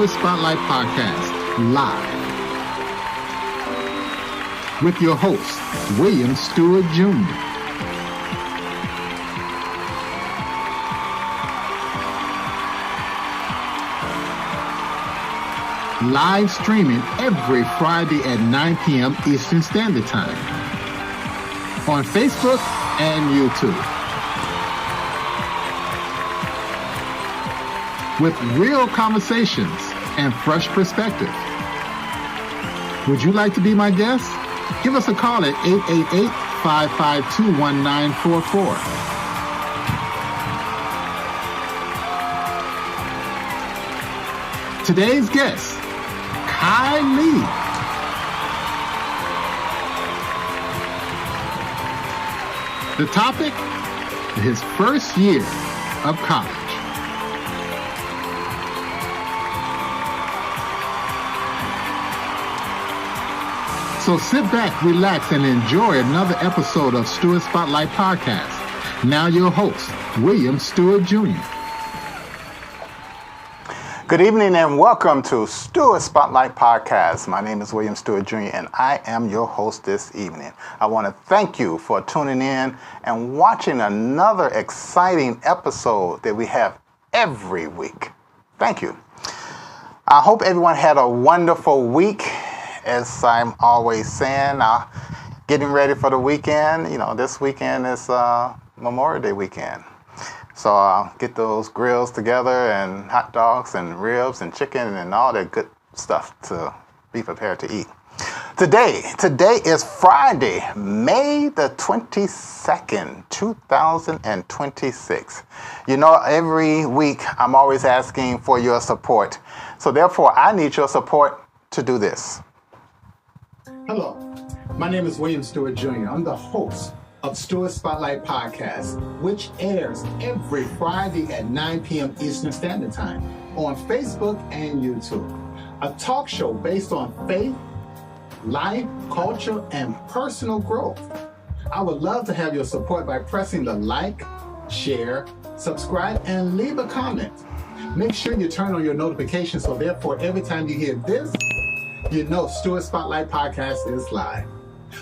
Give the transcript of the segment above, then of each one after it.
Stewart Spotlight Podcast live with your host, William Stewart Jr. Live streaming every Friday at 9 p.m. Eastern Standard Time on Facebook and YouTube. With real conversations and fresh perspective. Would you like to be my guest? Give us a call at 888-552-1944. Today's guest, Kai Lee. The topic, his first year of college. So sit back, relax, and enjoy another episode of Stewart Spotlight Podcast. Now your host, William Stewart Jr. Good evening and welcome to Stewart Spotlight Podcast. My name is William Stewart Jr. and I am your host this evening. I want to thank you for tuning in and watching another exciting episode that we have every week. Thank you. I hope everyone had a wonderful week. As I'm always saying, getting ready for the weekend. You know, this weekend is Memorial Day weekend. So I'll get those grills together and hot dogs and ribs and chicken and all that good stuff to be prepared to eat. Today is Friday, May the 22nd, 2026. You know, every week I'm always asking for your support. So therefore, I need your support to do this. Hello, my name is William Stewart Jr. I'm the host of Stewart Spotlight Podcast, which airs every Friday at 9 p.m. Eastern Standard Time on Facebook and YouTube. A talk show based on faith, life, culture, and personal growth. I would love to have your support by pressing the like, share, subscribe, and leave a comment. Make sure you turn on your notifications so therefore every time you hear this, you know Stewart Spotlight Podcast is live.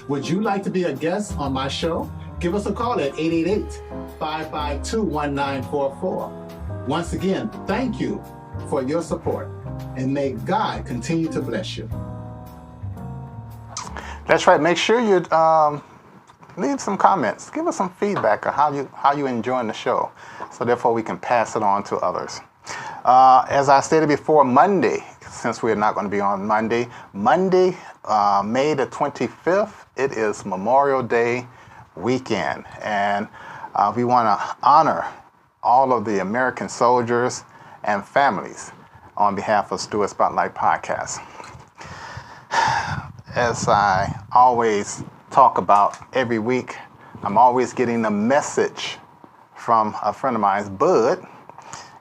Would you like to be a guest on my show? Give us a call at 888-552-1944. Once again, thank you for your support, and may God continue to bless you. That's right. Make sure you leave some comments. Give us some feedback on how you enjoying the show, so therefore we can pass it on to others. As I stated before, Monday, since we're not going to be on Monday, May the 25th, it is Memorial Day weekend. And we want to honor all of the American soldiers and families on behalf of Stewart Spotlight Podcast. As I always talk about every week, I'm always getting a message from a friend of mine, Bud.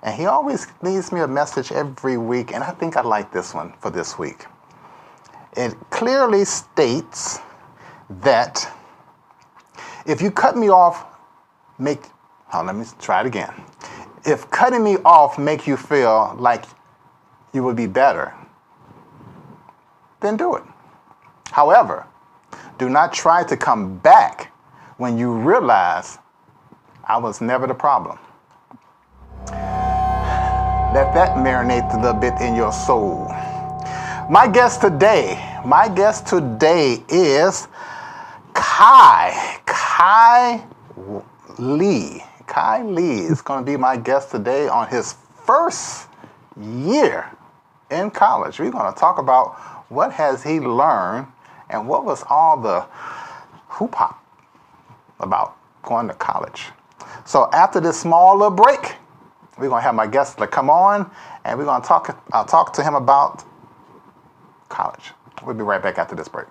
And he always leaves me a message every week, and I think I like this one for this week. It clearly states that if you cut me off, let me try it again. If cutting me off make you feel like you would be better, then do it. However, do not try to come back when you realize I was never the problem. Let that marinate a little bit in your soul. My guest today is Kai Lee. Kai Lee is going to be my guest today on his first year in college. We're going to talk about what has he learned and what was all the hoopla about going to college. So after this small little break, we're going to have my guest to come on, and I'll talk to him about college. We'll be right back after this break.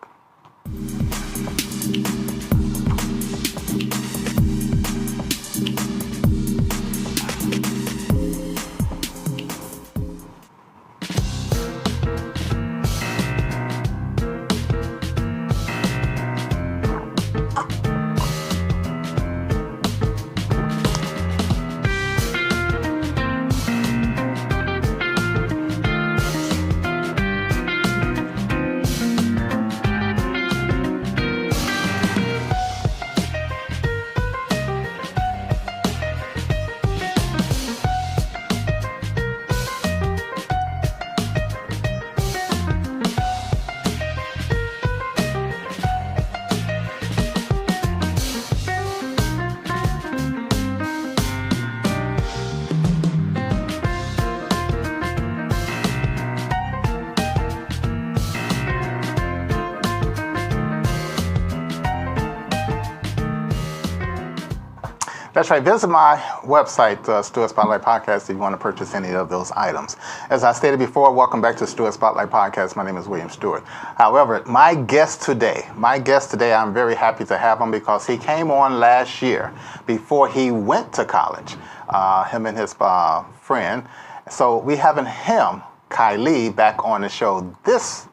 That's right. Visit my website, Stewart Spotlight Podcast, if you want to purchase any of those items. As I stated before, welcome back to Stewart Spotlight Podcast. My name is William Stewart. However, my guest today, I'm very happy to have him because he came on last year before he went to college, him and his friend. So we having him, Kylie, back on the show this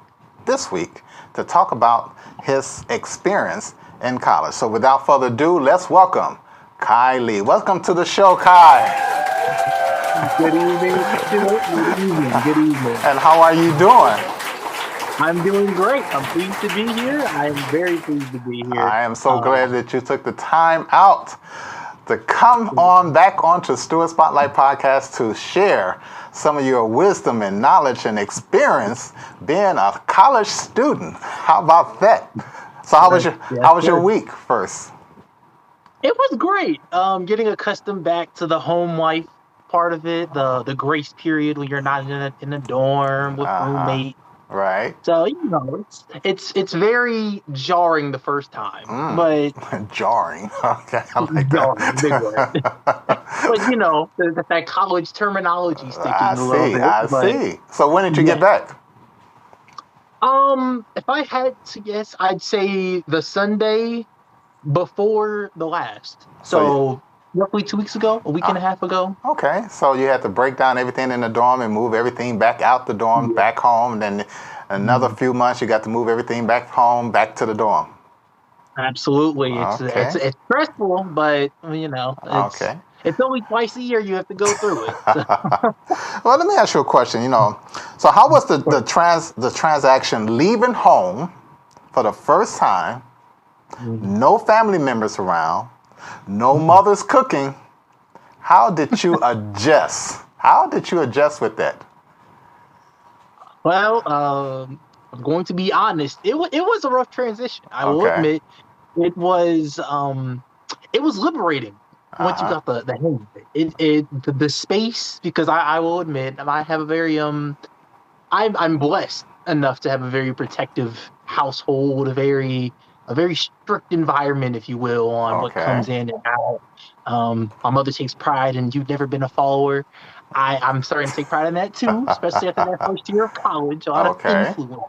week to talk about his experience in college. So without further ado, let's welcome Kylie. Welcome to the show, Kai. Good evening. Good evening. And how are you doing? I'm doing great. I'm pleased to be here. I'm very pleased to be here. I am so glad that you took the time out to come on back onto Stewart Spotlight Podcast to share some of your wisdom and knowledge and experience being a college student. How about that? So how was your week first? It was great. Getting accustomed back to the home life part of it, the grace period when you're not in a dorm with roommates. Right. So it's very jarring the first time, but jarring. Okay, I like jarring, that. big word. But that college terminology sticking a little bit. I see. So when did you get back? If I had to guess, I'd say the Sunday before the last. So roughly 2 weeks ago, a week and a half ago. Okay, so you had to break down everything in the dorm and move everything back out the dorm, back home. Then another few months, you got to move everything back home, back to the dorm. Absolutely, it's stressful, but it's only twice a year you have to go through it. So. Well, let me ask you a question. So how was the transaction leaving home for the first time? No family members around, no mother's cooking. How did you adjust? How did you adjust with that? Well, I'm going to be honest. It was a rough transition. I will admit, it was liberating once you got the hang of it. The space, because I will admit, I have a very I'm blessed enough to have a very protective household, a very strict environment, if you will, on what comes in and out. My mother takes pride, and you've never been a follower. I'm starting to take pride in that too, especially after that first year of college. A lot of influence.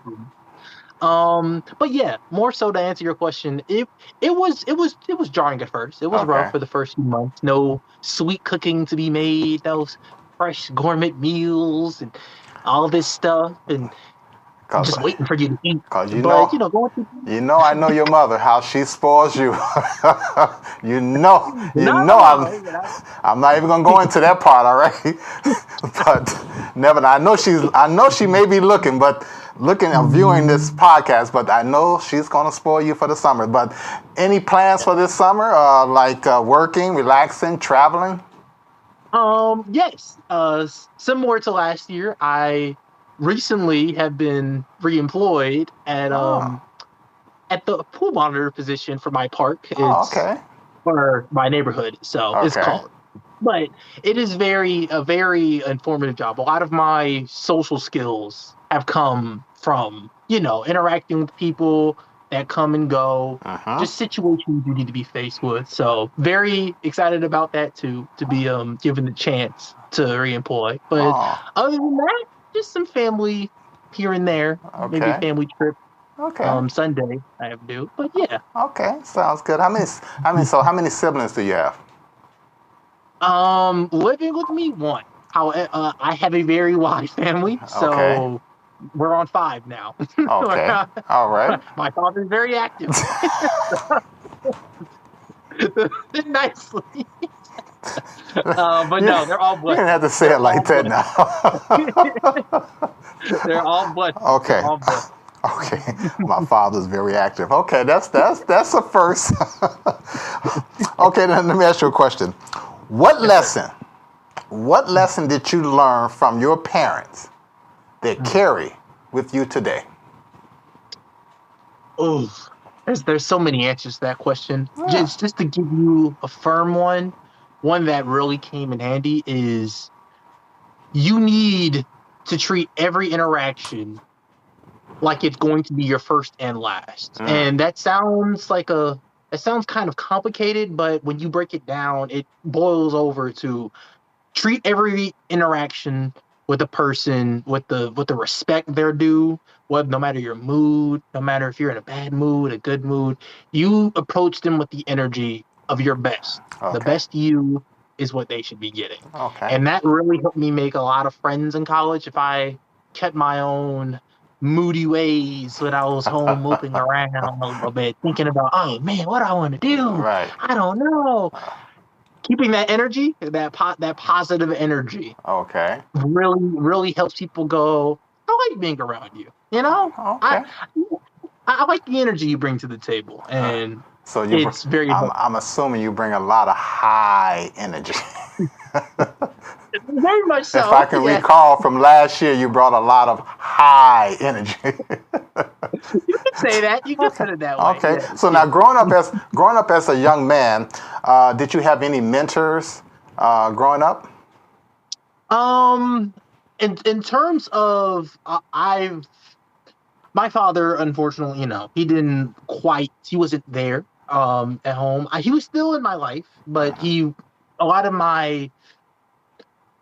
But yeah, more so to answer your question, it was jarring at first. It was rough for the first few months. No sweet cooking to be made, those fresh gourmet meals and all this stuff, and just waiting for you to eat. I know your mother, how she spoils you. I'm not even gonna go into that part, all right? But never. I know she may be looking and viewing this podcast, but I know she's gonna spoil you for the summer. But any plans for this summer? Working, relaxing, traveling? Yes. Similar to last year, I recently have been reemployed at the pool monitor position for my park. For my neighborhood, so it's called. But it is a very informative job. A lot of my social skills have come from, interacting with people that come and go, just situations you need to be faced with. So very excited about that too, to be given the chance to reemploy. But other than that, just some family here and there, maybe a family trip. Sunday I have to do, but yeah. Okay, sounds good. How many siblings do you have? Living with me, one. I have a very wide family, so we're on 5 now. Okay, all right. My father's very active. Nicely. But no, they're all blessed. You didn't have to say it like that now. They're all blessed. Okay. All blessed. Okay, my father's very active. Okay, that's a first. Okay, then let me ask you a question. What lesson did you learn from your parents that carry with you today? Oh, there's so many answers to that question. Yeah. Just to give you a firm one that really came in handy is you need to treat every interaction like it's going to be your first and last. And that sounds like a It sounds kind of complicated, but when you break it down, it boils over to treat every interaction with a person with the respect they're due. No matter your mood, no matter if you're in a bad mood, a good mood, you approach them with the energy of your best. Okay. The best you is what they should be getting. Okay. And that really helped me make a lot of friends in college. If I kept my own moody ways when I was home moping around a little bit, thinking about, oh man, what do I want to do? Right. I don't know. Keeping that energy, that positive energy, okay, really helps people go, I like being around you. You know, okay. I like the energy you bring to the table, and so it's very. I'm assuming you bring a lot of high energy. Very much so. If I can recall from last year, you brought a lot of high energy. You can say that. You can put it that way. Okay. Yeah. So now, growing up as a young man, did you have any mentors growing up? In terms of my father, unfortunately, he wasn't there at home. He was still in my life, but a lot of my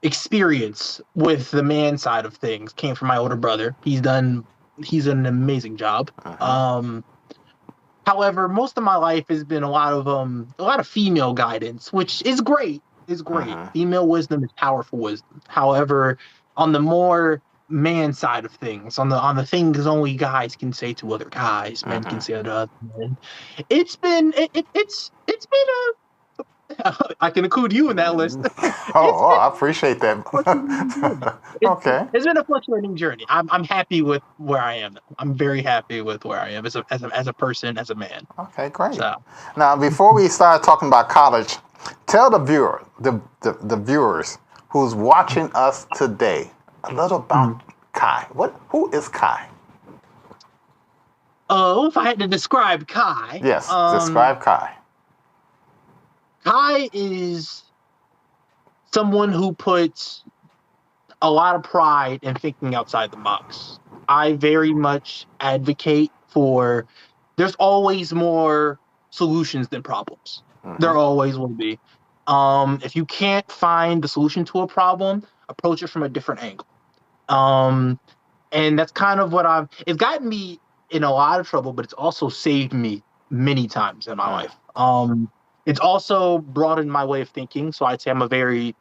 experience with the man side of things came from my older brother. He's done an amazing job. However, most of my life has been a lot of female guidance, which is great. Female wisdom is powerful wisdom. However, on the more man side of things, on the things only guys can say to other guys, men can say to other men, it's been a I can include you in that list. I appreciate that. Okay. It's been a fluctuating journey. I'm happy with where I am. I'm very happy with where I am as a person, as a man. Okay, great. So. Now, before we start talking about college, tell the viewers who's watching us today a little about Kai. Who is Kai? Oh, if I had to describe Kai. Yes, describe Kai. Kai is someone who puts a lot of pride in thinking outside the box. I very much advocate for there's always more solutions than problems. There always will be. If you can't find the solution to a problem, approach it from a different angle. And that's kind of what it's gotten me in a lot of trouble, but it's also saved me many times in my life. It's also broadened my way of thinking. So I'd say I'm a very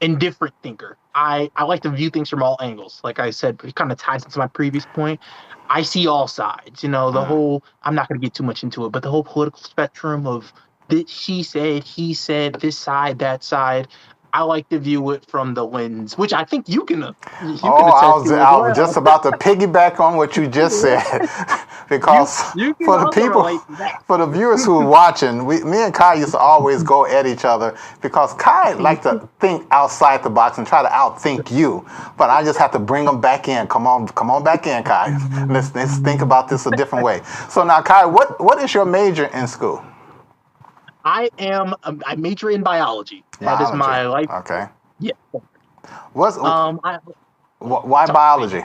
indifferent thinker. I like to view things from all angles. Like I said, it kind of ties into my previous point. I see all sides, the whole, I'm not going to get too much into it, but the whole political spectrum of this, she said, he said, this side, that side. I like to view it from the lens, which I think you can. I was just about to piggyback on what you just said, because for the viewers who are watching, me and Kai used to always go at each other because Kai liked to think outside the box and try to outthink you, but I just have to bring them back in. Come on back in, Kai. Let's think about this a different way. So now, Kai, what is your major in school? I major in biology. That is my life. Okay. Yeah. Why biology?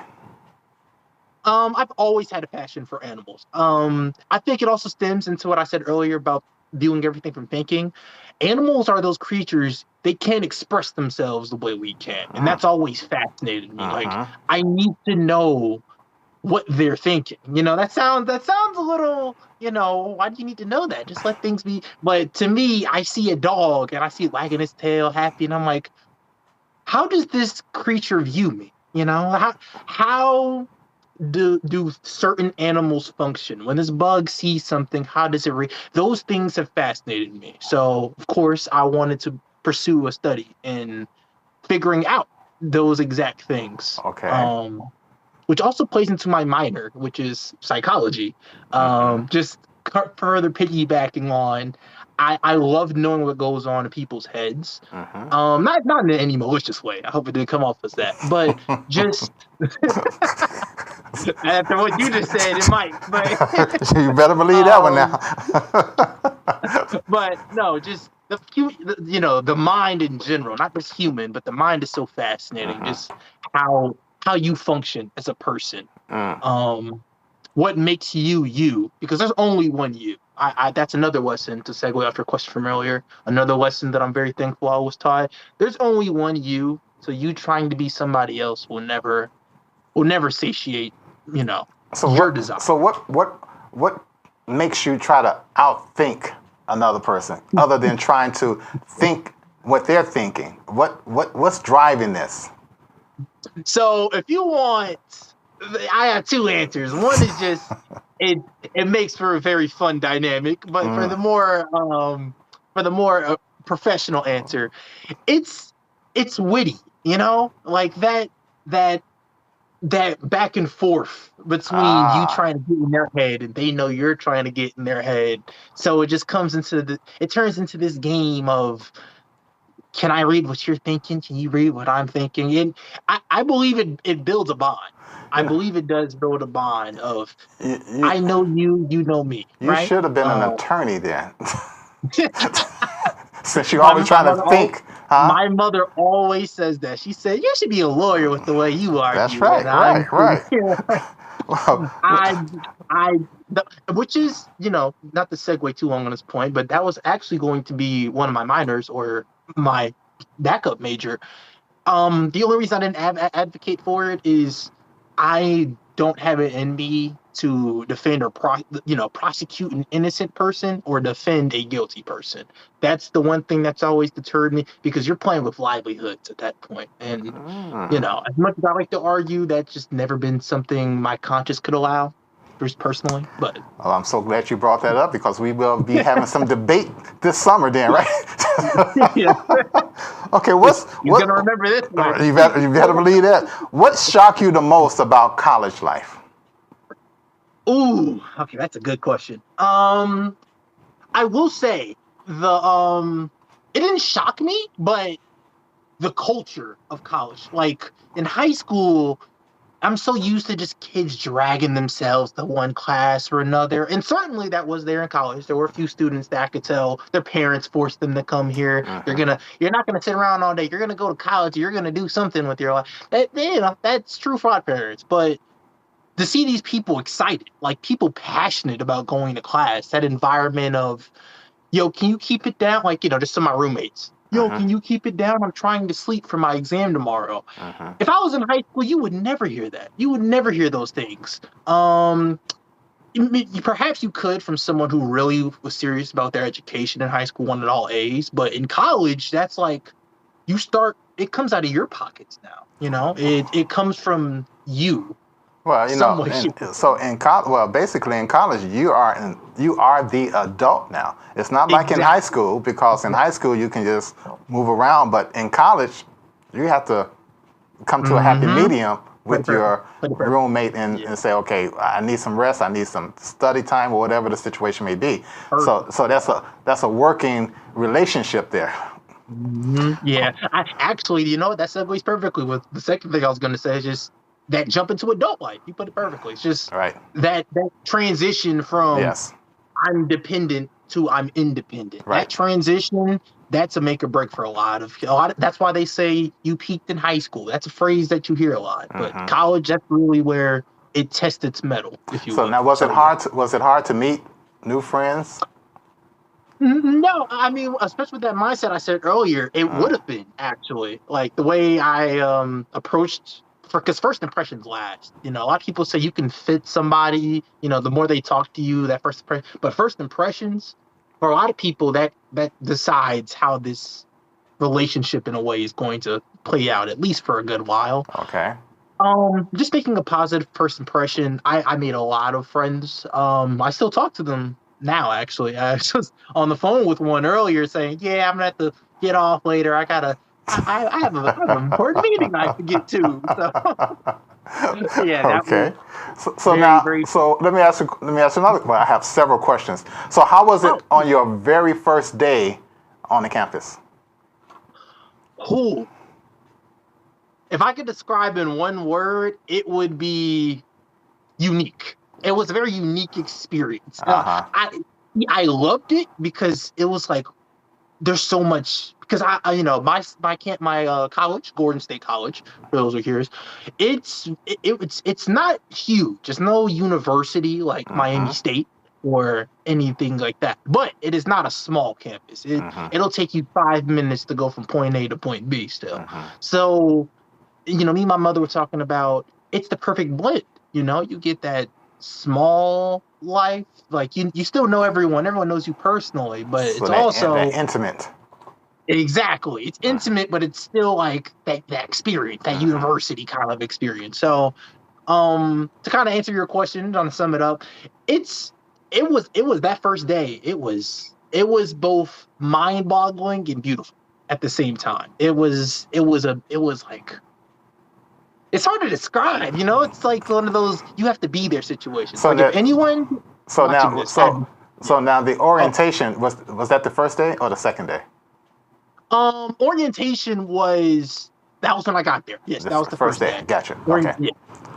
I've always had a passion for animals. I think it also stems into what I said earlier about viewing everything from thinking. Animals are those creatures, they can't express themselves the way we can. And that's always fascinated me. Like, I need to know what they're thinking. That sounds a little, why do you need to know that? Just let things be. But to me, I see a dog and I see it wagging its tail happy, and I'm like, how does this creature view me? How do certain animals function? When this bug sees something, how does it those things have fascinated me. So of course I wanted to pursue a study in figuring out those exact things. Okay. Which also plays into my minor, which is psychology. Just further piggybacking on, I love knowing what goes on in people's heads. Not in any malicious way. I hope it didn't come off as that. But just after what you just said, it might. But you better believe that one now. But no, just the mind in general, not just human, but the mind is so fascinating. Just how you function as a person. what makes you you, because there's only one you. I that's another lesson to segue after a question from earlier. Another lesson that I'm very thankful I was taught. There's only one you, so you trying to be somebody else will never satiate, your desire. So what makes you try to outthink another person other than trying to think what they're thinking? What's driving this? So if you want, I have two answers. One is just it makes for a very fun dynamic, but for the more professional answer, it's witty, like that back and forth between you trying to get in their head and they know you're trying to get in their head. So it just turns into this game of, can I read what you're thinking? Can you read what I'm thinking? And I believe it builds a bond. I believe it does build a bond of, I know you, you know me. You right? should have been an attorney then. Since you're always trying to think. My mother always says that. She said, you should be a lawyer with the way you are. That's right, right. Which is, not to segue too long on this point, but that was actually going to be one of my minors or my backup major. The only reason I didn't advocate for it is I don't have it in me to defend or prosecute an innocent person or defend a guilty person. That's the one thing that's always deterred me, because you're playing with livelihoods at that point. And as much as I like to argue, that's just never been something my conscience could allow, just personally. But I'm so glad you brought that up, because we will be having some debate this summer then, right? Okay, you're gonna remember this one. You better believe that. What shocked you the most about college life? Ooh, okay, that's a good question. I will say it didn't shock me, but the culture of college. Like in high school, I'm so used to just kids dragging themselves to one class or another. And certainly that was there in college. There were a few students that I could tell their parents forced them to come here. You're not gonna sit around all day. You're gonna go to college. You're gonna do something with your life. That's true for our parents. But to see these people excited, like people passionate about going to class, that environment of, yo, can you keep it down? Like, just some of my roommates. Yo, can you keep it down? I'm trying to sleep for my exam tomorrow. If I was in high school, you would never hear that. You would never hear those things. Perhaps you could from someone who really was serious about their education in high school, wanted all A's. But in college, that's like, it comes out of your pockets now. It comes from you. Well, basically in college, you are the adult now. It's not like in high school, because in high school you can just move around, but in college, you have to come to a happy medium with your roommate and say, okay, I need some rest, I need some study time, or whatever the situation may be. So that's a working relationship there. Yeah, that segues perfectly with the second thing I was going to say. Is just that jump into adult life. You put it perfectly. It's just that transition from I'm dependent to I'm independent. Right. That transition, that's a make or break for a lot of. That's why they say you peaked in high school. That's a phrase that you hear a lot. But college, that's really where it tests its mettle, if you will. So now, was it hard to meet new friends? No, I mean, especially with that mindset I said earlier, it would have been, actually. Like the way I approached, because first impressions last. A lot of people say you can fit somebody, the more they talk to you, that first impression. But first impressions, for a lot of people, that decides how this relationship in a way is going to play out, at least for a good while. Okay. Just making a positive first impression. I made a lot of friends. I still talk to them now, actually. I was just on the phone with one earlier saying, yeah, I'm gonna have to get off later. I have an important meeting I have to get to. So yeah. Okay. So let me ask you another. Well, I have several questions. So how was it on your very first day on the campus? Cool. If I could describe in one word, it would be unique. It was a very unique experience. I loved it because it was like, there's so much because my college, Gordon State College, for those who are curious, it's not huge. It's no university like Miami State or anything like that, but it is not a small campus. It'll take you 5 minutes to go from point A to point B still. So, me and my mother were talking about it's the perfect blend. You get that small life, like you still know everyone knows you personally, but so it's also that intimate. Exactly, it's intimate, but it's still like that experience, that university kind of experience. So to kind of answer your question, to sum it up, it was that first day, it was both mind-boggling and beautiful at the same time. It was like, it's hard to describe, it's like one of those you have to be there situations. So like that, if anyone so now this, so now the orientation was that the first day or the second day? Orientation was when I got there. Yes, that was the first day. Gotcha. Okay. Yeah.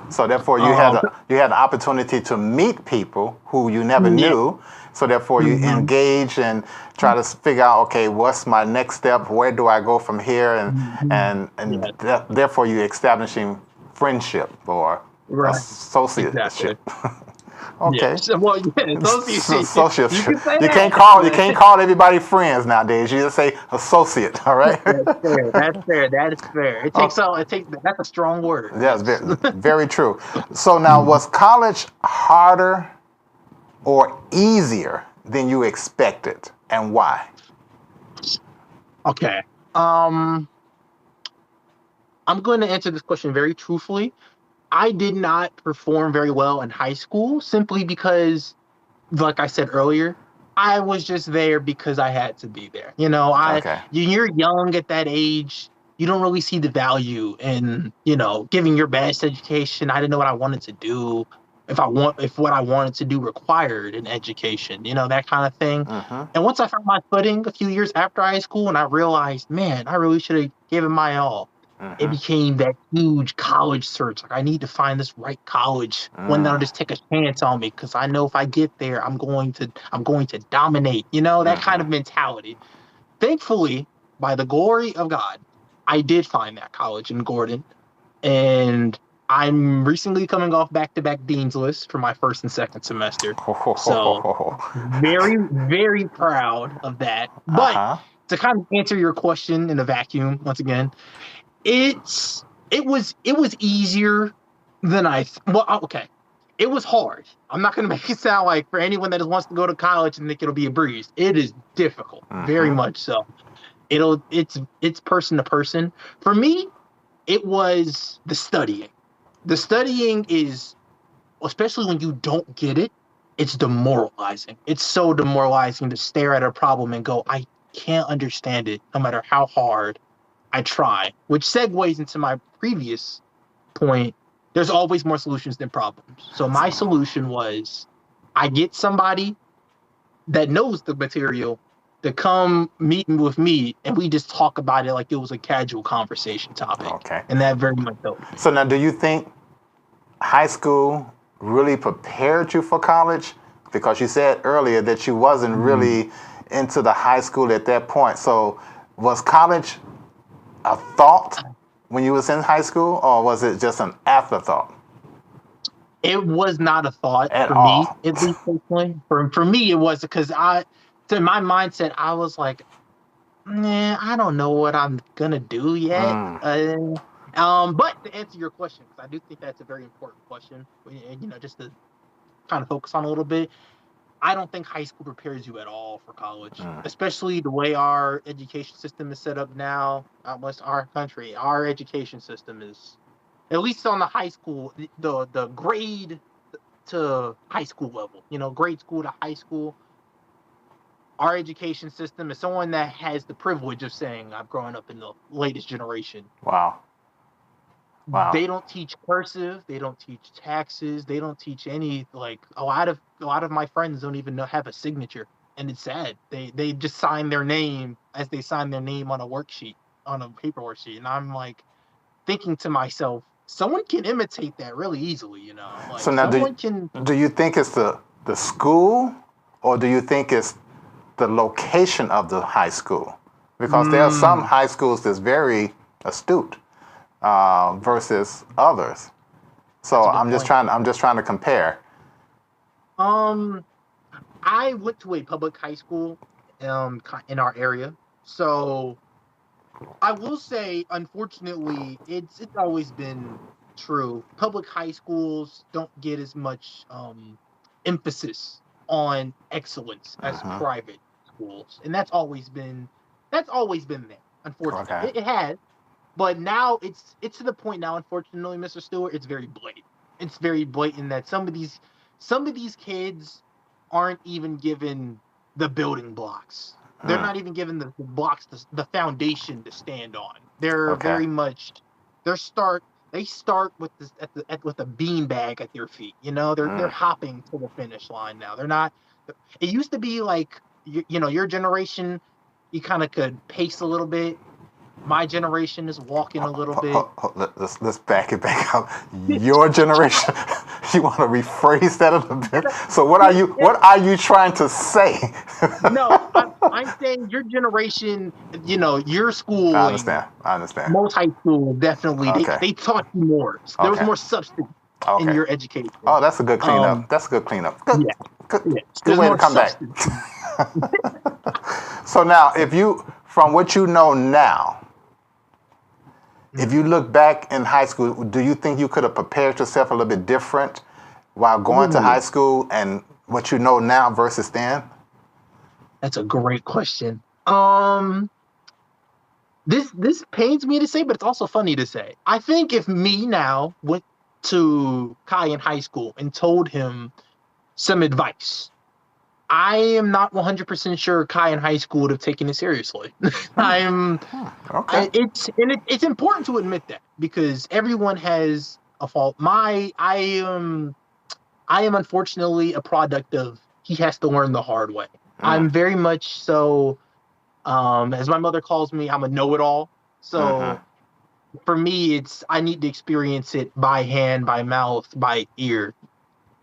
So therefore, you had the opportunity to meet people who you never knew. So therefore, you engage and try to figure out, okay, what's my next step? Where do I go from here? And therefore, you're establishing friendship or associateship. Exactly. Okay. Yeah. Well, associateship. You can't call everybody friends nowadays. You just say associate. All right. That's fair. That is fair. It takes that's a strong word. Yes, very, very true. So now, was college harder or easier than you expected, and why? Okay. I'm going to answer this question very truthfully. I did not perform very well in high school simply because, like I said earlier, I was just there because I had to be there. You're young at that age. You don't really see the value in, giving your best education. I didn't know what I wanted to do. If what I wanted to do required an education, that kind of thing. And once I found my footing a few years after high school and I realized, man, I really should have given my all. It became that huge college search. Like, I need to find this right college, one that'll just take a chance on me, because I know if I get there, I'm going to dominate. That kind of mentality. Thankfully, by the glory of God, I did find that college in Gordon, and I'm recently coming off back-to-back dean's list for my first and second semester. So very, very proud of that. But to kind of answer your question in a vacuum, once again, it was easier than okay. It was hard. I'm not going to make it sound like for anyone that just wants to go to college and think it'll be a breeze. It is difficult, very much so. It's person to person. For me, it was the studying. The studying is, especially when you don't get it, it's demoralizing. It's so demoralizing to stare at a problem and go, I can't understand it, no matter how hard I try, which segues into my previous point. There's always more solutions than problems. So my solution was I get somebody that knows the material to come meet with me, and we just talk about it like it was a casual conversation topic. Okay. And that very much helped. So now, do you think high school really prepared you for college? Because you said earlier that you wasn't really into the high school at that point. So was college a thought when you was in high school, or was it just an afterthought? It was not a thought at for all. Me, at least personally. For me, it was because to my mindset, I was like, I don't know what I'm gonna do yet. But to answer your question, because I do think that's a very important question, just to kind of focus on a little bit. I don't think high school prepares you at all for college, especially the way our education system is set up now. Our country, our education system is, at least on the high school, the grade to high school level, grade school to high school. Our education system is someone that has the privilege of saying, I've grown up in the latest generation. Wow. They don't teach cursive. They don't teach taxes. They don't teach any, like, a lot of my friends don't even have a signature, and it's sad. They just sign their name as they sign their name on a worksheet, on a paper worksheet, and I'm like thinking to myself, someone can imitate that really easily, Like, so now, do you think it's the school, or do you think it's the location of the high school, because there are some high schools that's very astute versus others. So I'm just trying to compare. I went to a public high school in our area, so I will say, unfortunately, it's always been true. Public high schools don't get as much emphasis on excellence as private schools, and that's always been there. Unfortunately, Okay. it has, but now it's to the point now. Unfortunately, Mr. Stewart, it's very blatant. It's very blatant that some of these kids aren't even given the building blocks. They're not even given the blocks, the foundation to stand on. They're very much they start with this with a beanbag at their feet. You know, they're hopping to the finish line now. They're not. It used to be like your generation, you kind of could pace a little bit. My generation is walking a little bit. Let's back it back up. Your generation. You want to rephrase that a little bit? So what are you trying to say? No, I'm saying your generation. Your school. I understand. Most high school definitely they taught you more. There was more substance in your education. Oh, that's a good cleanup. Good, yeah. good way to come substance. Back. So now, from what you know now, if you look back in high school, do you think you could have prepared yourself a little bit different while going to high school and what you know now versus then? That's a great question. This pains me to say, but it's also funny to say. I think if me now went to Kai in high school and told him some advice, I am not 100% sure Kai in high school would have taken it seriously. It's important to admit that because everyone has a fault. I am unfortunately a product of he has to learn the hard way. I'm very much so, as my mother calls me, I'm a know-it-all. So for me, I need to experience it by hand, by mouth, by ear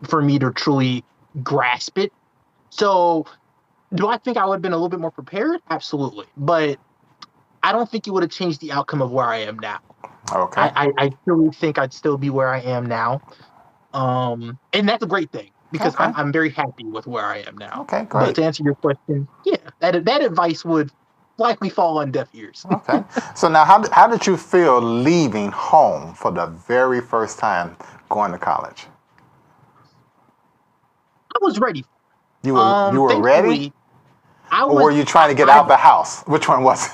for me to truly grasp it. So, do I think I would have been a little bit more prepared? Absolutely. But I don't think it would have changed the outcome of where I am now. Okay. I still think I'd still be where I am now. And that's a great thing because I'm very happy with where I am now. Okay, great. But to answer your question, that advice would likely fall on deaf ears. Okay. So now, how did you feel leaving home for the very first time going to college? I was ready. You were ready? Or were you trying to get out the house? Which one was it?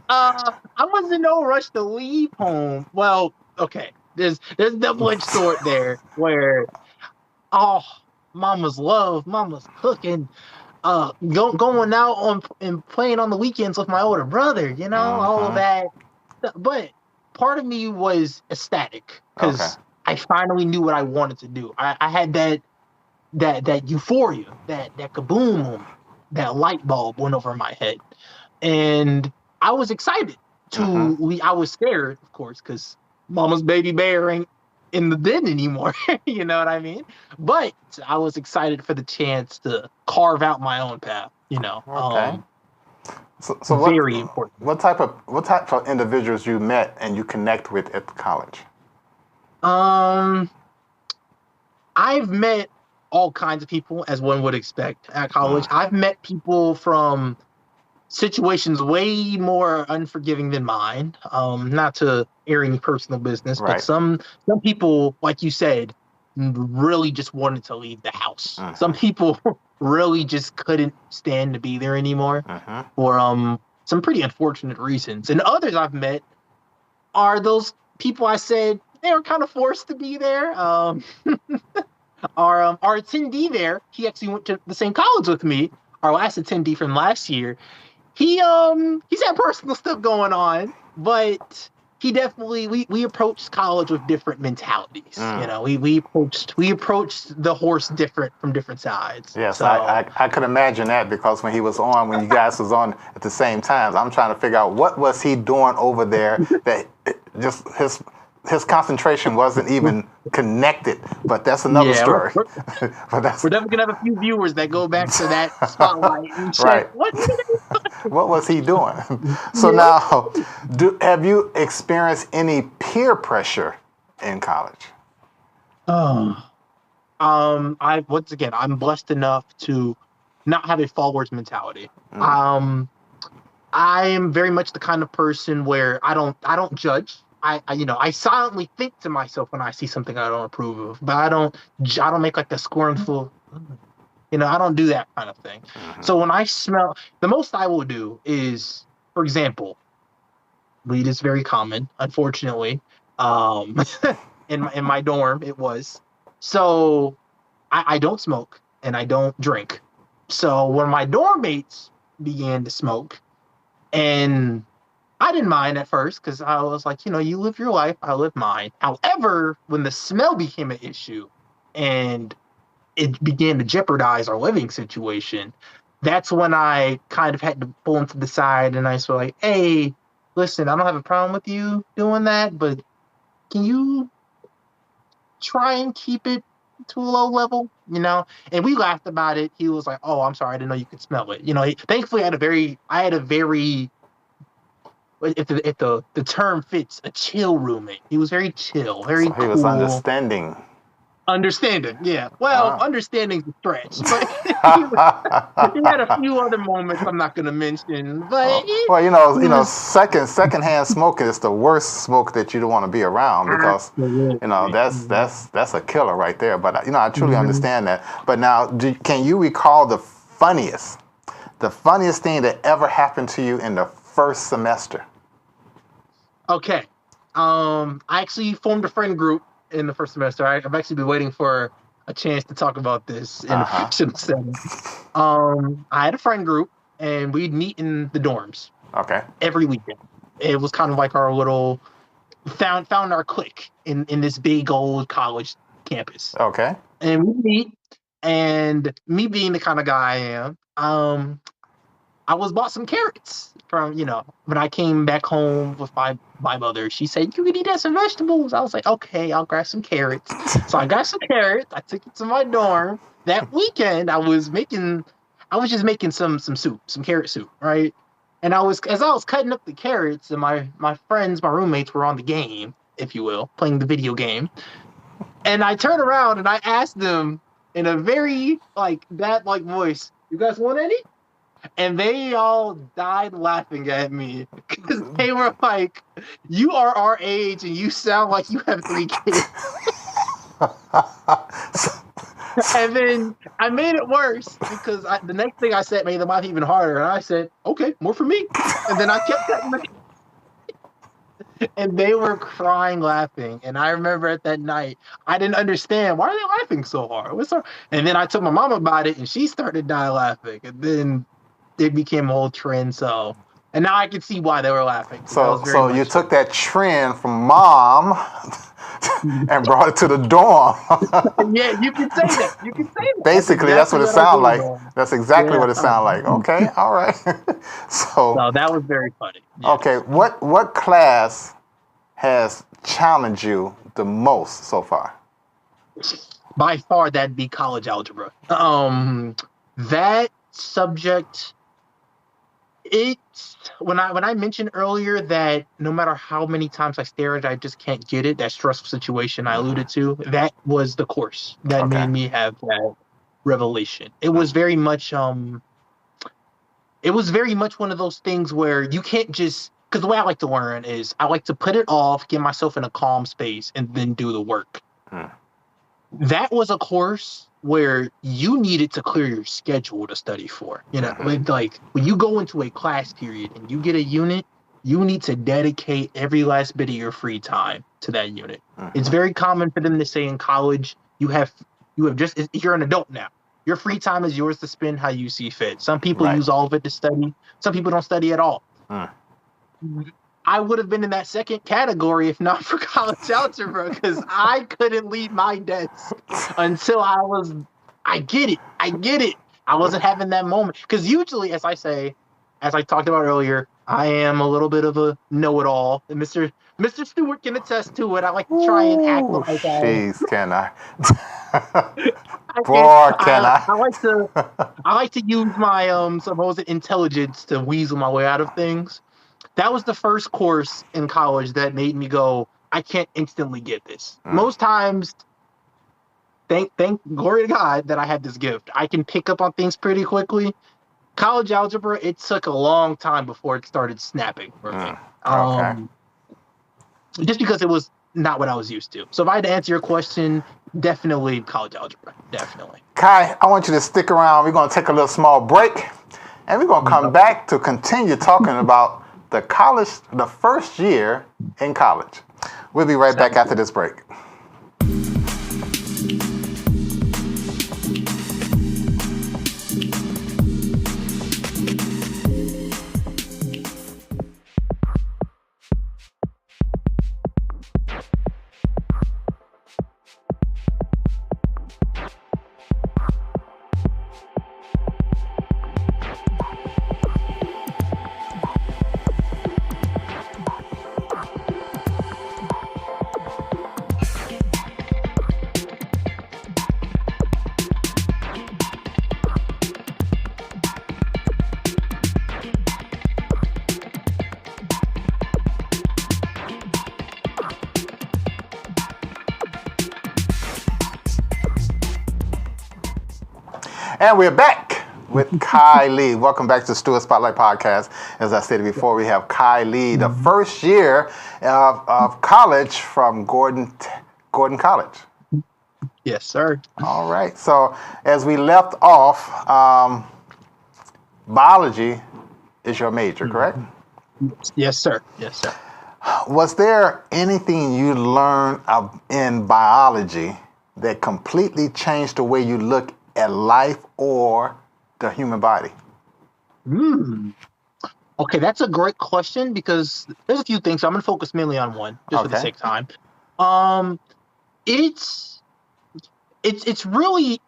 I was in no rush to leave home. Well, okay. There's double-edged sword there where, mama's love, mama's cooking, going out and playing on the weekends with my older brother, all of that. But part of me was ecstatic because I finally knew what I wanted to do. I had that euphoria, that kaboom, that light bulb went over my head. And I was excited I was scared, of course, because mama's baby bear ain't in the den anymore. You know what I mean? But I was excited for the chance to carve out my own path, Okay. So very important. What type of individuals you met and you connect with at college? I've met all kinds of people, as one would expect at college. I've met people from situations way more unforgiving than mine. Not to air any personal business, but some people, like you said, really just wanted to leave the house. Some people really just couldn't stand to be there anymore for some pretty unfortunate reasons. And others I've met are those people I said they were kind of forced to be there. Our attendee there, he actually went to the same college with me. Our last attendee from last year, he's had personal stuff going on, but he definitely we approached college with different mentalities. We approached the horse different from different sides. Yes, so, I could imagine that because when you guys was on at the same time, I'm trying to figure out what was he doing over there that just his concentration wasn't even connected. But that's another story. We're definitely gonna have a few viewers that go back to that spotlight and check right. What was he doing? So now, have you experienced any peer pressure in college? I'm blessed enough to not have a followers mentality. I am very much the kind of person where I don't judge. I silently think to myself when I see something I don't approve of, but I don't make like a scornful, I don't do that kind of thing. So when I smell, the most I will do is, for example, weed is very common, unfortunately. In my dorm it was. So I don't smoke and I don't drink. So when my dorm mates began to smoke, and I didn't mind at first because I was like, you live your life, I live mine. However, when the smell became an issue and it began to jeopardize our living situation, that's when I kind of had to pull them to the side and I was like, hey, listen, I don't have a problem with you doing that, but can you try and keep it to a low level, And we laughed about it. He was like, "Oh, I'm sorry, I didn't know you could smell it." Thankfully, I had a very, if the term fits, a chill roommate. He was very chill, very cool. He was understanding. Understanding, yeah. Well, understanding's a stretch, but he had a few other moments I'm not going to mention. But secondhand smoking is the worst smoke that you don't want to be around because that's a killer right there. But I truly understand that. But now, can you recall the funniest thing that ever happened to you in the first semester? Okay, I actually formed a friend group in the first semester. I've actually been waiting for a chance to talk about this in a fictional setting. I had a friend group, and we'd meet in the dorms. Okay. Every weekend. It was kind of like our little found our clique in this big old college campus. Okay. And we meet, and me being the kind of guy I am, I was bought some carrots from, when I came back home with my mother. She said, "You can eat some vegetables." I was like, "Okay, I'll grab some carrots." So I got some carrots. I took it to my dorm. That weekend, I was just making some soup, some carrot soup, right? And as I was cutting up the carrots, and my friends, my roommates were on the game, if you will, playing the video game. And I turned around and I asked them in a very voice, "You guys want any?" And they all died laughing at me because they were like, "You are our age and you sound like you have 3 kids." And then I made it worse because the next thing I said made them laugh even harder. And I said, "Okay, more for me." And then I kept cutting my and they were crying laughing. And I remember at that night, I didn't understand, why are they laughing so hard? And then I told my mom about it and she started to die laughing. And then it became a whole trend. And now I can see why they were laughing. So you took that trend from mom and brought it to the dorm. Yeah, you can say that. Basically, that's what it sounds like. That's exactly what it sounds like. Okay, all right. So that was very funny. Yeah. Okay, what class has challenged you the most so far? By far, that'd be college algebra. That subject. When I mentioned earlier that no matter how many times I stare at it, I just can't get it, that stressful situation I alluded to, that was the course that made me have that revelation. It was very much one of those things where you can't just, because the way I like to learn is I like to put it off, get myself in a calm space, and then do the work. That was a course where you needed to clear your schedule to study for. Like when you go into a class period and you get a unit, you need to dedicate every last bit of your free time to that unit. It's very common for them to say in college, you're an adult now. Your free time is yours to spend how you see fit. Some people use all of it to study. Some people don't study at all. I would have been in that second category if not for college algebra, because I couldn't leave my desk until I get it. I wasn't having that moment. Because usually, as I talked about earlier, I am a little bit of a know-it-all, and Mr. Stewart can attest to it. I like to try and act Ooh, like jeez, can I? I can. Boy, can I? I like to use my supposed intelligence to weasel my way out of things. That was the first course in college that made me go, I can't instantly get this. Most times, thank glory to God that I had this gift. I can pick up on things pretty quickly. College algebra, it took a long time before it started snapping for me. Okay. Just because it was not what I was used to. So if I had to answer your question, definitely college algebra. Definitely. Kai, I want you to stick around. We're going to take a little small break, and we're going to come back to continue talking about the first year in college. We'll be right back after this break. And we're back with Kai Lee. Welcome back to Stewart Spotlight Podcast. As I said before, we have Kai Lee, the first year of college from Gordon College. Yes, sir. All right. So as we left off, biology is your major, correct? Yes, sir. Yes, sir. Was there anything you learned in biology that completely changed the way you look at life or the human body? Okay, that's a great question because there's a few things. So I'm going to focus mainly on one, just for the sake of time. It's really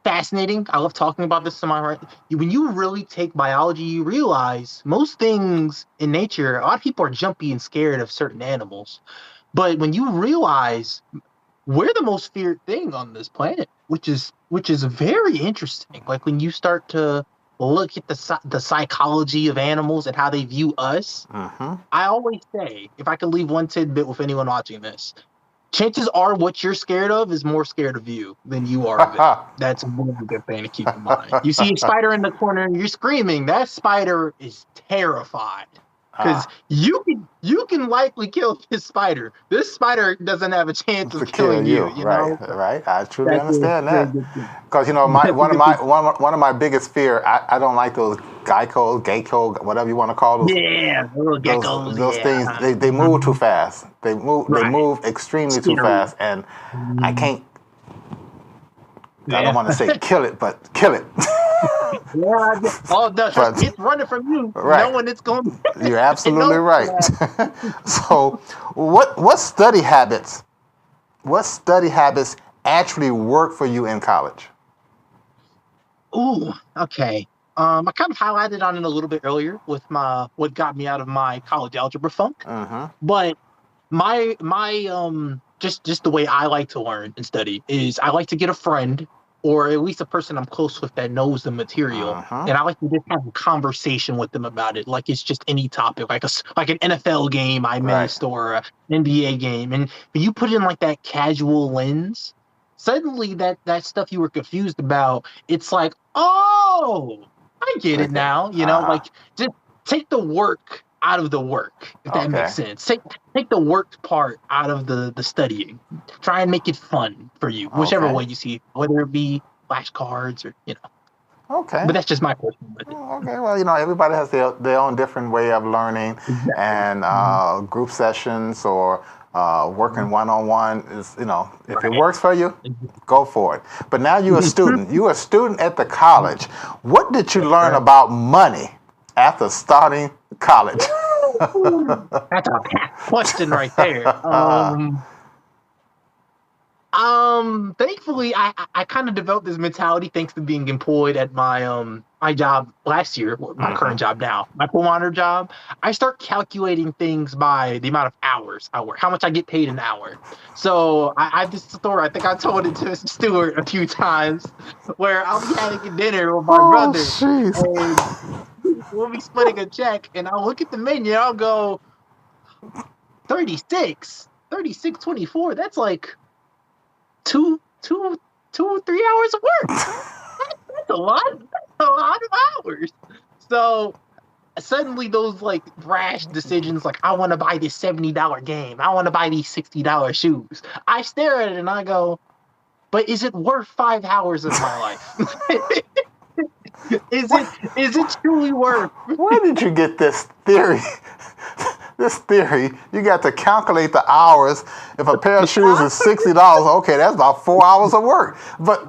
fascinating. I love talking about this. When you really take biology, you realize most things in nature. A lot of people are jumpy and scared of certain animals, but when you realize we're the most feared thing on this planet, which is very interesting. Like when you start to look at the psychology of animals and how they view us. I always say, if I could leave one tidbit with anyone watching this, chances are what you're scared of is more scared of you than you are of it. That's a really good thing to keep in mind. You see a spider in the corner and you're screaming, that spider is terrified. Because you can likely kill this spider. This spider doesn't have a chance of killing you. Right. I truly understand that. Because one of my biggest fear, I don't like those gecko, whatever you want to call those. Yeah, little geckos. Those things. They move too fast. They move extremely too fast, and I can't. I don't want to say kill it, but kill it. It's running from you. Right. Knowing it's going. You're absolutely right. So, what study habits actually work for you in college? Ooh, okay. I kind of highlighted on it a little bit earlier with what got me out of my college algebra funk. But my just the way I like to learn and study is I like to get a friend, or at least a person I'm close with that knows the material, and I like to just have a conversation with them about it, like it's just any topic, like an NFL game I missed or an NBA game. And when you put it in like that casual lens, suddenly that stuff you were confused about, it's like, oh, I get it now. Like just take the work out of the work, if that makes sense. Take the work part out of the studying. Try and make it fun for you, whichever way you see it, whether it be flashcards or Okay. But that's just my personal opinion. Okay. Well, everybody has their own different way of learning, and group sessions or working one-on-one is, if it works for you, go for it. But now you're a student. You're a student at the college. What did you learn about money after starting college? That's a question right there. Thankfully, I kind of developed this mentality thanks to being employed at my job last year, my current job now, my pool monitor job. I start calculating things by the amount of hours I work, how much I get paid an hour. So I have this story. I think I told it to Stuart a few times, where I'll be having dinner with my brother, and we'll be splitting a check, and I'll look at the menu, and I'll go 36.24. That's like 3 hours of work. That's a lot. That's a lot of hours. So suddenly those like rash decisions, like I want to buy this $70 game, I want to buy these $60 shoes. I stare at it and I go, but is it worth 5 hours of my life? Is it truly worth? Where did you get this theory? This theory, you got to calculate the hours. If a pair of shoes is $60, okay, that's about 4 hours of work. But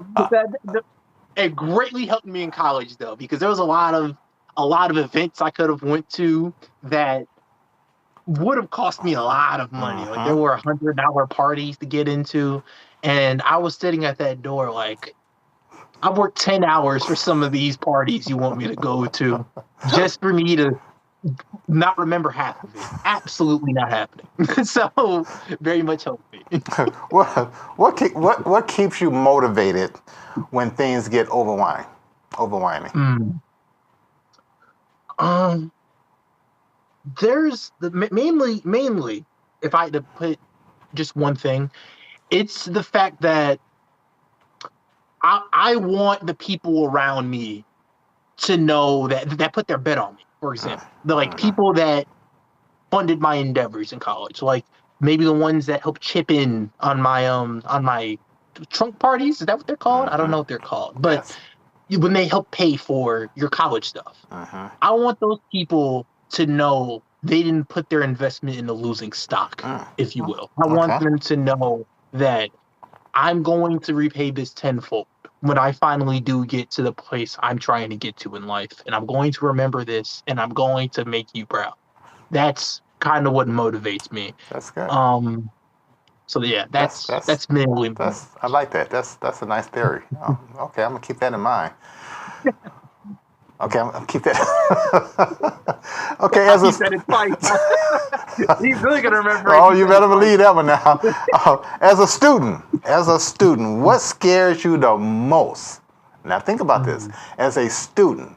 it greatly helped me in college though, because there was a lot of events I could have went to that would have cost me a lot of money. Like there were $100 parties to get into, and I was sitting at that door like, I worked 10 hours for some of these parties you want me to go to, just for me to not remember half of it. Absolutely not happening. So very much helped me. What keeps you motivated when things get overwhelming? There's mainly if I had to put just one thing, it's the fact that I want the people around me to know that put their bet on me. For example, the like people that funded my endeavors in college, like maybe the ones that helped chip in on my trunk parties. Is that what they're called? I don't know what they're called, but when they help pay for your college stuff, I want those people to know they didn't put their investment in a losing stock, if you will. I want them to know that I'm going to repay this tenfold when I finally do get to the place I'm trying to get to in life. And I'm going to remember this, and I'm going to make you proud. That's kind of what motivates me. That's good. So yeah, that's mainly. I like that. That's a nice theory. Okay, I'm gonna keep that in mind. Okay, I'm gonna keep that. Okay, he said it twice. He's really gonna remember. Oh, you better believe that one now. As a student, what scares you the most? Now think about this. As a student,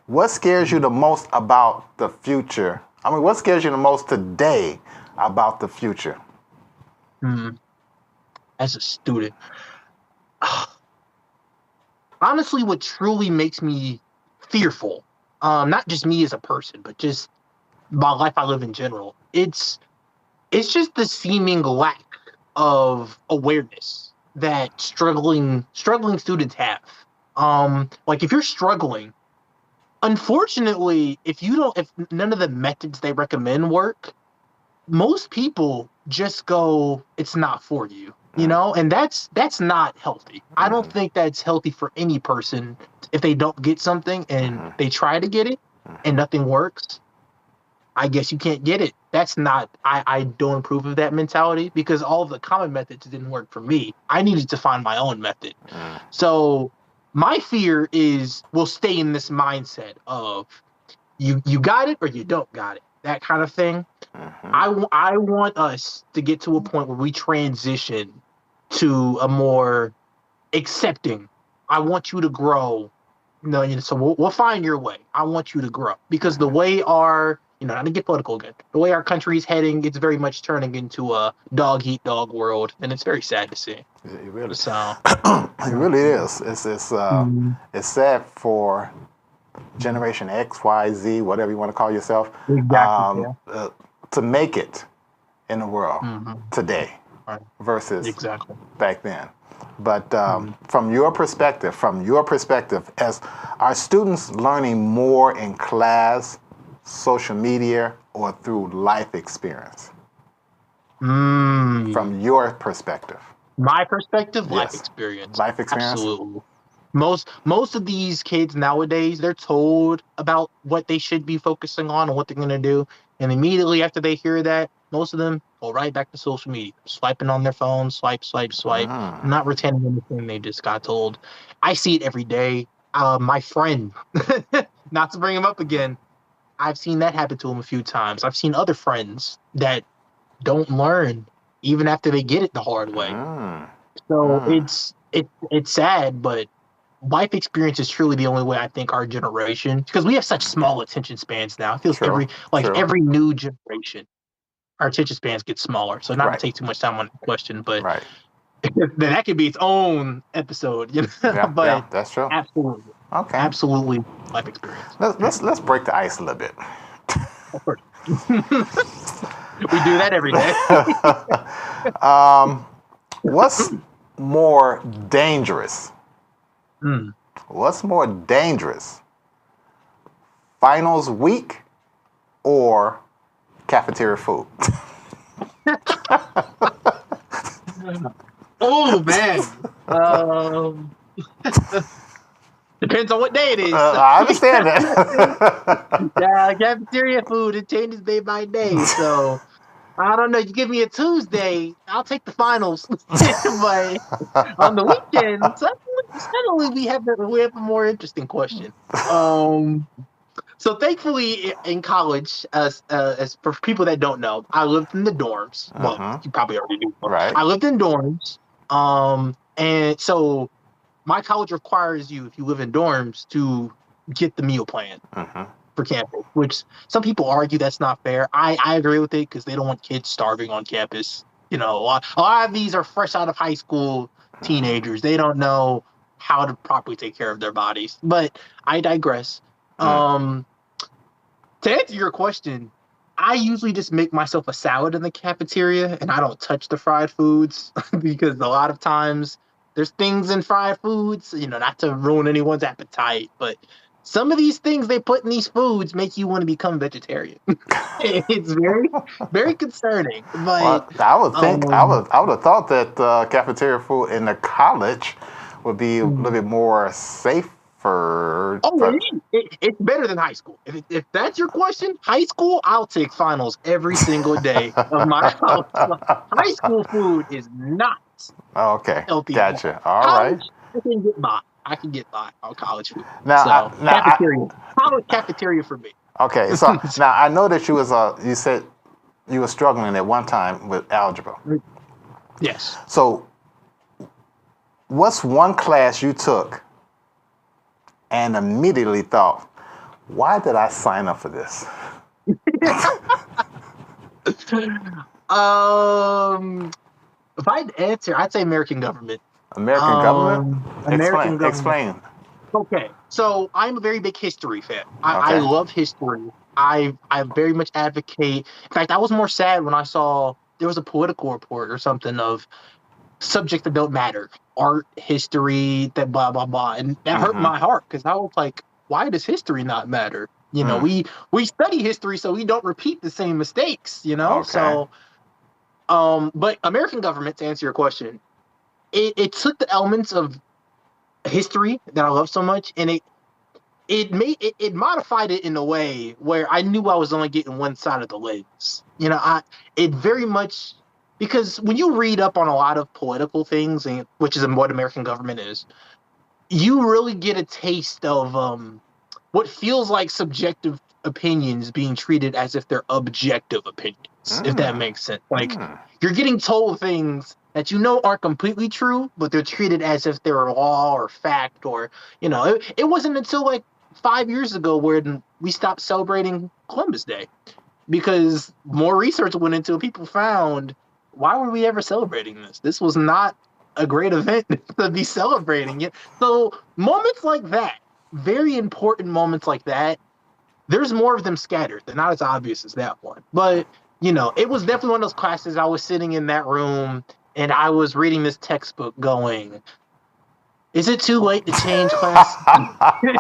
what scares you the most about the future? I mean, what scares you the most today about the future? As a student, honestly, what truly makes me fearful, not just me as a person, but just my life I live in general, it's just the seeming lack of awareness that struggling students have. Like if you're struggling, unfortunately, if none of the methods they recommend work, most people just go, it's not for you, you know, and that's not healthy. I don't think that's healthy for any person. If they don't get something and they try to get it and nothing works, I guess you can't get it. That's not, I don't approve of that mentality, because all of the common methods didn't work for me. I needed to find my own method. So my fear is we'll stay in this mindset of you got it or you don't got it, that kind of thing. I want us to get to a point where we transition to a more accepting. I want you to grow. So we'll find your way. I want you to grow, because the way not to get political again, the way our country is heading, it's very much turning into a dog eat dog world, and it's very sad to see. It really, so, it really is. It's sad for Generation X, Y, Z, whatever you want to call yourself, to make it in the world today versus back then. But from your perspective, as are students learning more in class, social media, or through life experience? From your perspective. My perspective, life experience. Life experience? Absolutely. Most of these kids nowadays, they're told about what they should be focusing on and what they're going to do. And immediately after they hear that, most of them go right back to social media, swiping on their phone, swipe, swipe, swipe, not retaining anything they just got told. I see it every day. My friend, not to bring him up again, I've seen that happen to him a few times. I've seen other friends that don't learn even after they get it the hard way. So it's sad, but life experience is truly the only way I think our generation, because we have such small attention spans now. It feels every new generation, our attention spans get smaller. So not to take too much time on the question, but then that could be its own episode. You know? Yeah, that's true. Absolutely. Okay. Absolutely, life experience. Let's break the ice a little bit. Of course. We do that every day. What's more dangerous? What's more dangerous? Finals week or cafeteria food? Oh man. Depends on what day it is. I understand that. Cafeteria food, it changes day by day. So I don't know. You give me a Tuesday, I'll take the finals. But on the weekend, suddenly we have a more interesting question. So thankfully, in college, as for people that don't know, I lived in the dorms. Well, you probably already knew. Right. I lived in dorms. And so my college requires you, if you live in dorms, to get the meal plan for campus, which some people argue that's not fair. I agree with it because they don't want kids starving on campus. You know, a lot of these are fresh out of high school teenagers. They don't know how to properly take care of their bodies. But I digress. To answer your question, I usually just make myself a salad in the cafeteria and I don't touch the fried foods because a lot of times there's things in fried foods, you know, not to ruin anyone's appetite, but some of these things they put in these foods make you want to become vegetarian. It's very, very concerning. But I would have thought that cafeteria food in the college would be a little bit more safer. It's better than high school. If that's your question, high school, I'll take finals every single day of my house. High school food is not healthy. Gotcha. All right. I can get by on college food. Now, cafeteria for me. Okay, so now I know that you said you were struggling at one time with algebra. Yes. So, what's one class you took and immediately thought, why did I sign up for this? If I'd answer, I'd say American government. American government? Explain. Okay, so I'm a very big history fan. I love history. I very much advocate. In fact, I was more sad when I saw there was a political report or something of subjects that don't matter, art, history, that blah blah blah, and that hurt my heart because I was like, why does history not matter? You know, we study history so we don't repeat the same mistakes. You know, so but American government, to answer your question, it took the elements of history that I love so much, and it modified it in a way where I knew I was only getting one side of the lens. You know, it very much, because when you read up on a lot of political things, which is what American government is, you really get a taste of what feels like subjective opinions being treated as if they're objective opinions, if that makes sense. Like, you're getting told things that you know aren't completely true, but they're treated as if they're law or fact, or, you know, it wasn't until like 5 years ago where we stopped celebrating Columbus Day because more research went into it. People found, why were we ever celebrating this? This was not a great event to be celebrating it. So moments like that, very important moments like that, there's more of them scattered. They're not as obvious as that one. But, you know, it was definitely one of those classes. I was sitting in that room and I was reading this textbook going, is it too late to change class? It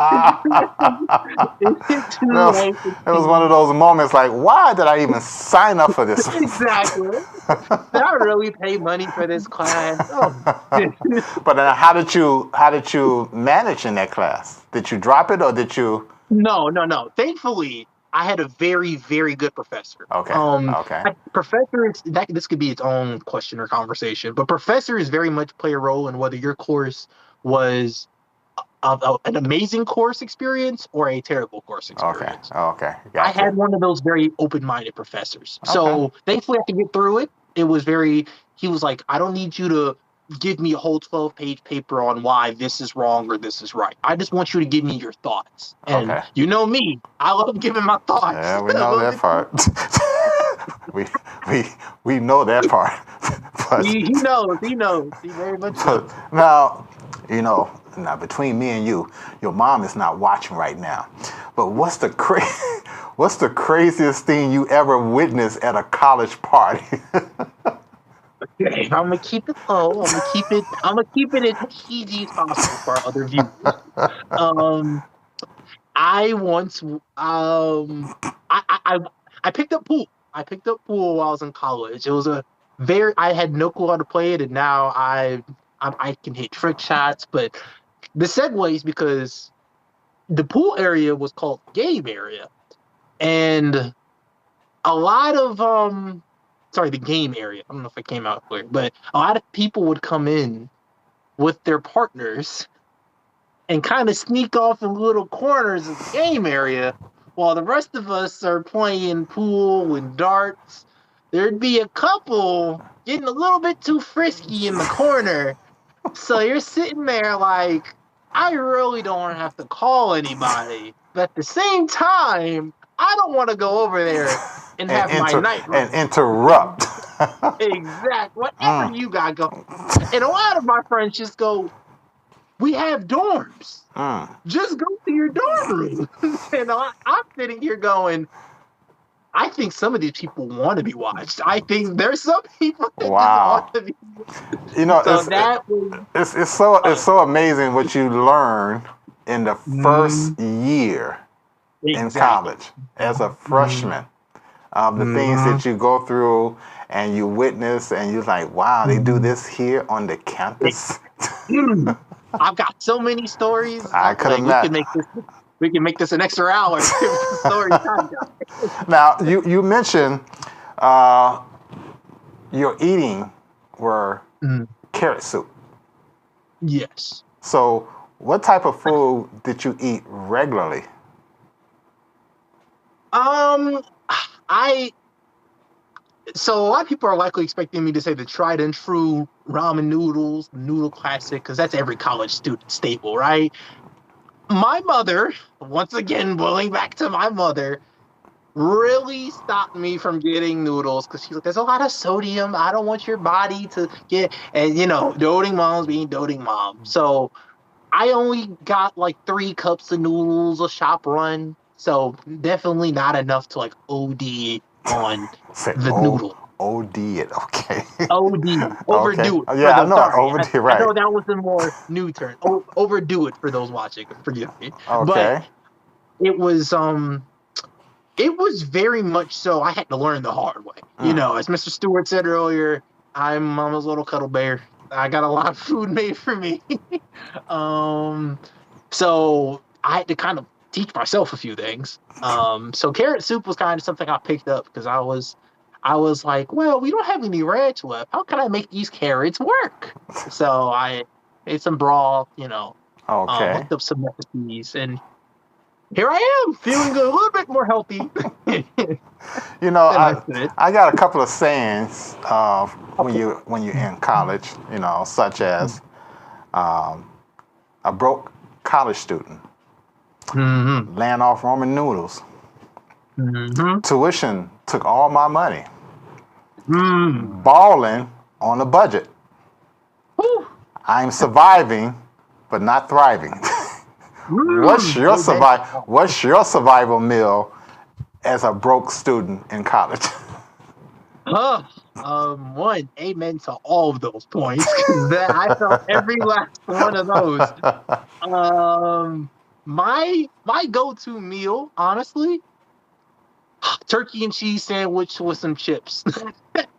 was one of those moments like, why did I even sign up for this? Exactly. Did I really pay money for this class? Oh. But then how did you manage in that class? Did you drop it or did you? No. Thankfully, I had a very, very good professor. Okay. Okay. Professors, this could be its own question or conversation, but professors very much play a role in whether your course was an amazing course experience or a terrible course experience. Okay. I had one of those very open-minded professors. Okay. So thankfully I could get through it. He was like, I don't need you to give me a whole 12-page paper on why this is wrong or this is right. I just want you to give me your thoughts. And you know me, I love giving my thoughts. Yeah, we know that part. we know that part. But, he knows. He very much knows. Now, now between me and you, your mom is not watching right now. But what's the craziest thing you ever witnessed at a college party? Okay, I'm gonna keep it low. I'm gonna keep it as PG as possible for our other viewers. I once I picked up pool. I picked up pool while I was in college. It was I had no clue how to play it, and now I can hit trick shots. But the segue is because the pool area was called game area, and a lot of the game area. I don't know if it came out clear, but a lot of people would come in with their partners and kind of sneak off in little corners of the game area while the rest of us are playing pool and darts. There'd be a couple getting a little bit too frisky in the corner. So you're sitting there like, I really don't want to have to call anybody. But at the same time, I don't want to go over there and have my night and interrupt. Exactly. Whatever you got going. And a lot of my friends just go, we have dorms. Just go to your dorm room. And I'm sitting here going, I think some of these people want to be watched. I think there's some people that just want to be watched. It's so amazing what you learn in the first year in college as a freshman. The things that you go through and you witness and you're like, wow, they do this here on the campus. I've got so many stories. I could imagine. We can make this an extra hour. Story time. Now, you mentioned your eating were carrot soup. Yes. So what type of food did you eat regularly? So a lot of people are likely expecting me to say the tried and true ramen noodles, noodle classic, because that's every college student staple, right? My mother, once again, going back to my mother, really stopped me from getting noodles because she's like, there's a lot of sodium. I don't want your body to get, and doting moms being doting moms. So I only got like 3 cups of noodles a shop run. So definitely not enough to like OD on the noodle. OD it, okay. OD, overdo it. Yeah, I know, OD, right. I know that was a more new term. Overdo it for those watching. Forgive me. Okay. But it was very much so. I had to learn the hard way. As Mr. Stewart said earlier, I'm Mama's little cuddle bear. I got a lot of food made for me. So I had to kind of teach myself a few things. So carrot soup was kind of something I picked up because I was like, well, we don't have any ranch left. How can I make these carrots work? So I ate some broth, looked up some recipes, and here I am, feeling a little bit more healthy. I got a couple of sayings when you're in college, such as a broke college student. Laying off ramen noodles. Tuition took all my money. Balling on a budget. I'm surviving, but not thriving. What's your survival meal as a broke student in college? One, amen to all of those points. I felt every last one of those. My go-to meal, honestly, turkey and cheese sandwich with some chips.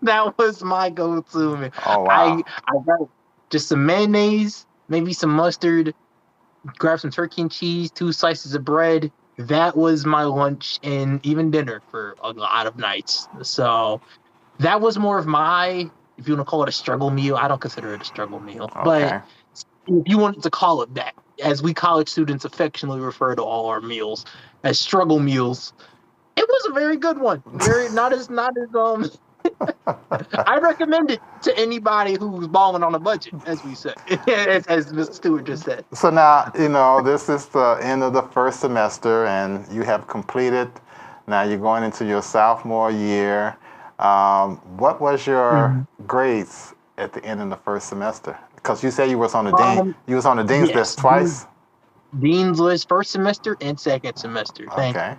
That was my go-to meal. Oh, wow. I got just some mayonnaise, maybe some mustard, grab some turkey and cheese, 2 slices of bread, that was my lunch and even dinner for a lot of nights. So that was more of my, if you want to call it a struggle meal. I don't consider it a struggle meal, but Okay. if you wanted to call it that, as we college students affectionately refer to all our meals as struggle meals, it was a very good one. Very not as I recommend it to anybody who's balling on a budget, as we say, as Mr. Stewart just said. So now, this is the end of the first semester, and you have completed. Now you're going into your sophomore year. What was your grades at the end of the first semester? Because you said you was on the dean's Yes, list twice. Dean's list first semester and second semester. Okay.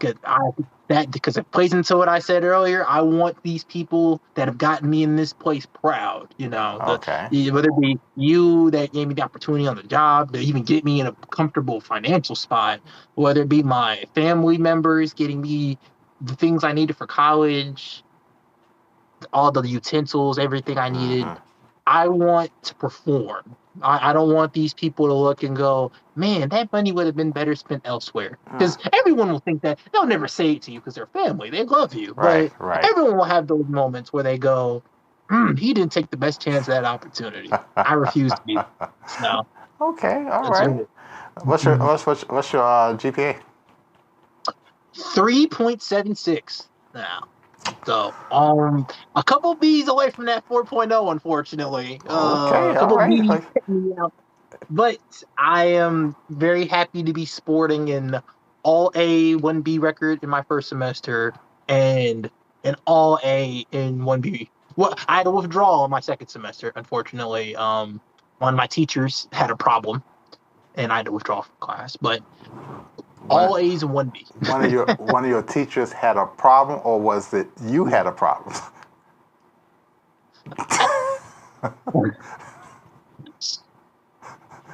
Because it plays into what I said earlier. I want these people that have gotten me in this place proud. Okay. Whether it be you that gave me the opportunity on the job to even get me in a comfortable financial spot, whether it be my family members getting me the things I needed for college, all the utensils, everything I needed. I want to perform. I don't want these people to look and go, man, that money would have been better spent elsewhere. Because everyone will think that. They'll never say it to you because they're family. They love you. Right, But right. everyone will have those moments where they go, he didn't take the best chance of that opportunity. I refuse to be. So, Okay, all that's right. it. What's your GPA? 3.76 now. So, a couple B's away from that 4.0, unfortunately. Okay, A couple all right. B's kept me out. But I am very happy to be sporting an all A 1B record in my first semester and an all A in 1B. Well, I had a withdrawal in my second semester, unfortunately. One of my teachers had a problem and I had to withdraw from class. But all A's and 1B. One of your teachers had a problem, or was it you had a problem?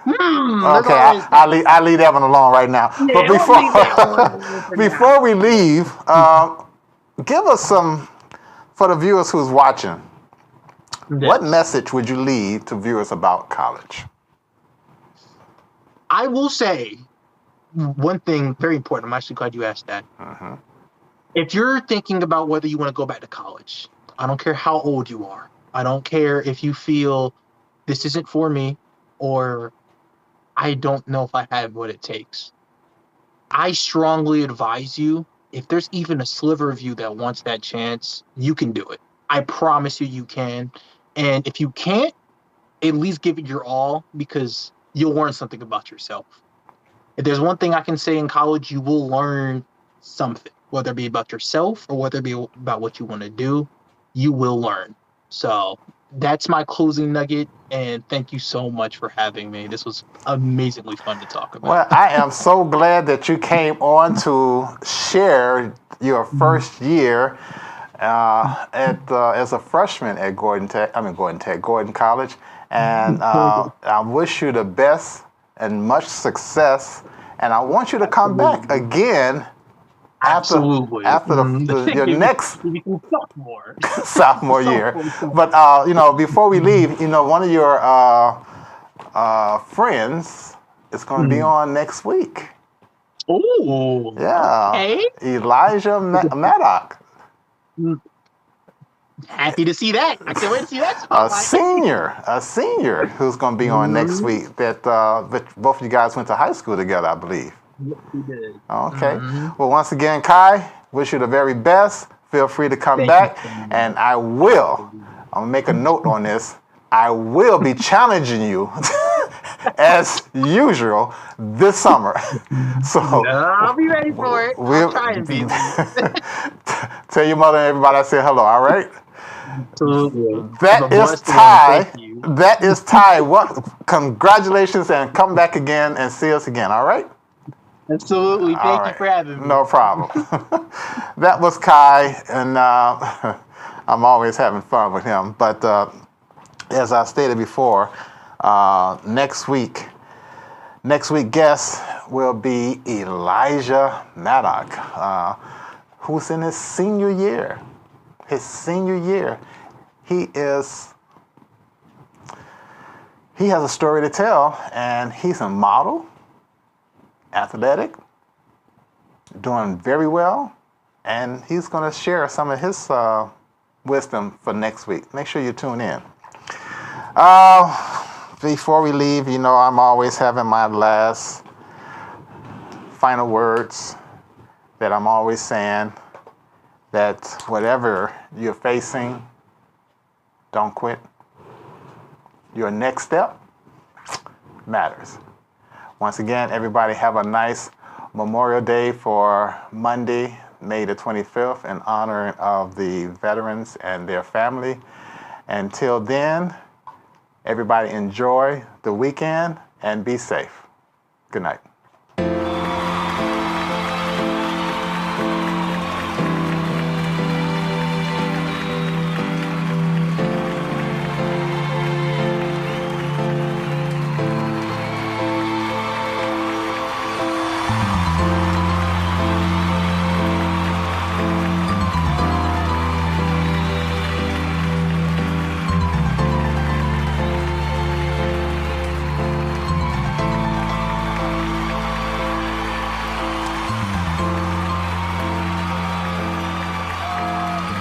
Okay, I'll leave that one alone right now. Yeah, But before we leave, give us some, for the viewers who's watching, what message would you leave to viewers about college? I will say one thing very important. I'm actually glad you asked that. If you're thinking about whether you want to go back to college, I don't care how old you are. I don't care if you feel this isn't for me or I don't know if I have what it takes. I strongly advise you, if there's even a sliver of you that wants that chance, you can do it. I promise you can. And if you can't, at least give it your all because you'll learn something about yourself. If there's one thing I can say in college, you will learn something, whether it be about yourself or whether it be about what you want to do, you will learn. So that's my closing nugget. And thank you so much for having me. This was amazingly fun to talk about. Well, I am so glad that you came on to share your first year as a freshman at Gordon College. And I wish you the best and much success. And I want you to come back again after your next sophomore year. But before we leave, one of your friends is going to be on next week. Oh, yeah, okay. Elijah Maddock. Happy to see that. I can't wait to see that. A senior who's going to be on next week. That both of you guys went to high school together, I believe. Yes, we did. Okay. Well, once again, Kai, wish you the very best. Feel free to come back, and I'm gonna make a note on this. I will be challenging you as usual this summer. So I'll be ready for it. I'll try and be. Tell your mother and everybody I said hello, all right? Absolutely. That is Ty. That is Ty. Congratulations, and come back again and see us again, all right? Absolutely. Thank you for having me. No problem. That was Kai, and I'm always having fun with him. But as I stated before, next week guest will be Elijah Maddock, who's in his senior year. He has a story to tell, and he's a model, athletic, doing very well, and he's going to share some of his wisdom for next week. Make sure you tune in. Before we leave, I'm always having my last final words that I'm always saying, that whatever you're facing, don't quit. Your next step matters. Once again, everybody have a nice Memorial Day for Monday, May the 25th, in honor of the veterans and their family. Until then, everybody enjoy the weekend and be safe. Good night.